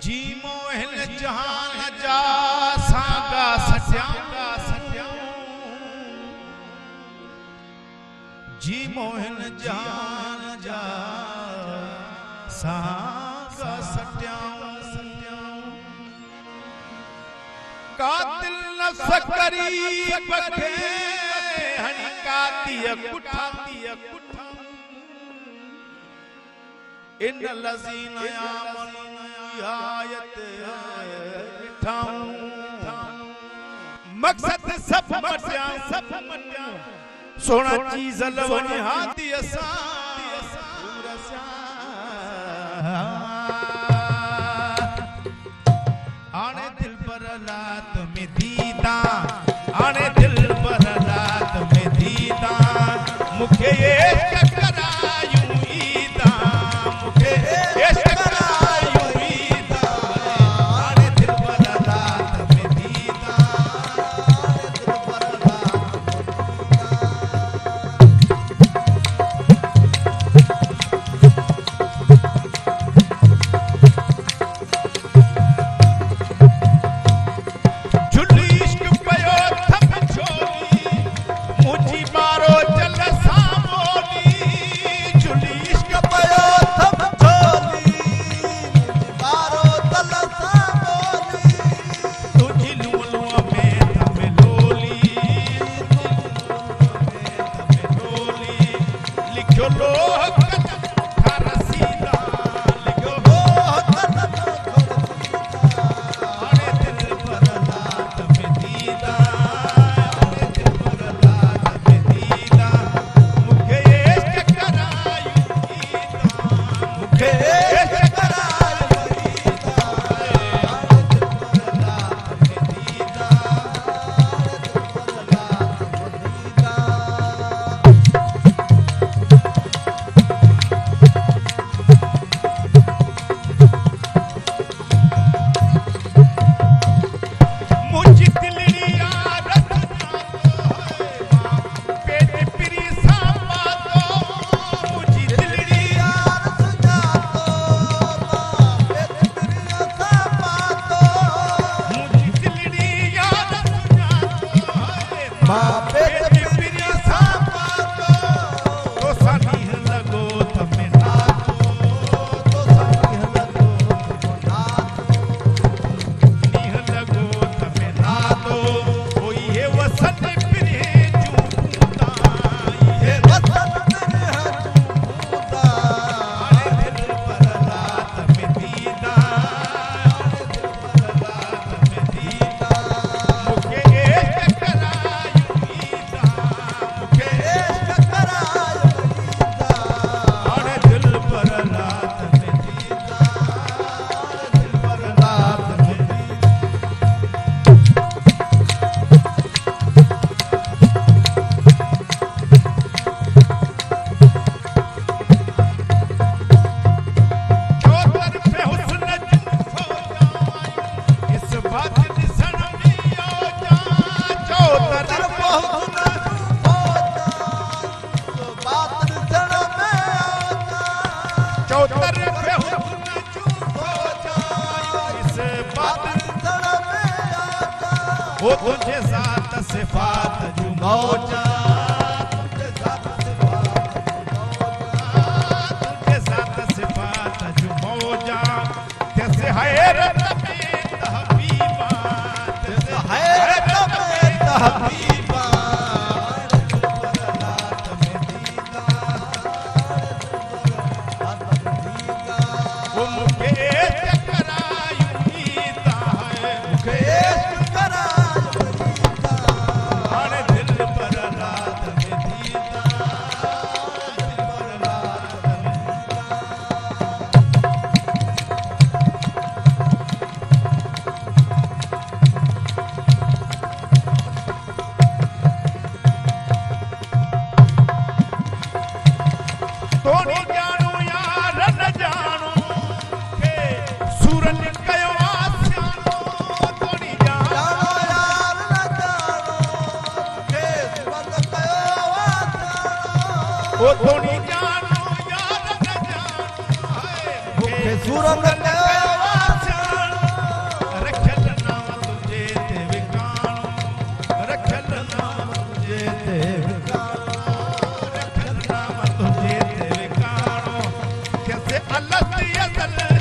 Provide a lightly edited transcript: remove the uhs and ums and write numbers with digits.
जी मोहन जहान जा सागा सत्या जी मोहन जहान जा सागा सत्या कातिल न सकरी बखे हनिकाती कुठा इन लजीन आमन आयत मकसद सब मटिया सोना चीज लवनी हाथी असा आने दिल पर रात में दीदा आने दिल पर रात में दीदा मुखे ये करायूं ईदा मुखे ये करायूं ईदा आने दिल पर रात में दीदा दिल पर वो तुझे साथ सिफात जो मौजा तुझे साथ सिफात जो मौजा कैसे हैरत में तहबीबा कैसे हैरत में तहबीबा वो मुझे करायूं ईदा है मुझे तोनी जानू यार न जानू के सूरज कयो आसियानो तोनी जानू यार न जानू के सूरज कयो आसियानो ओ तोनी जानू यार न जानू के सूरज कयो आसियानो अलस असल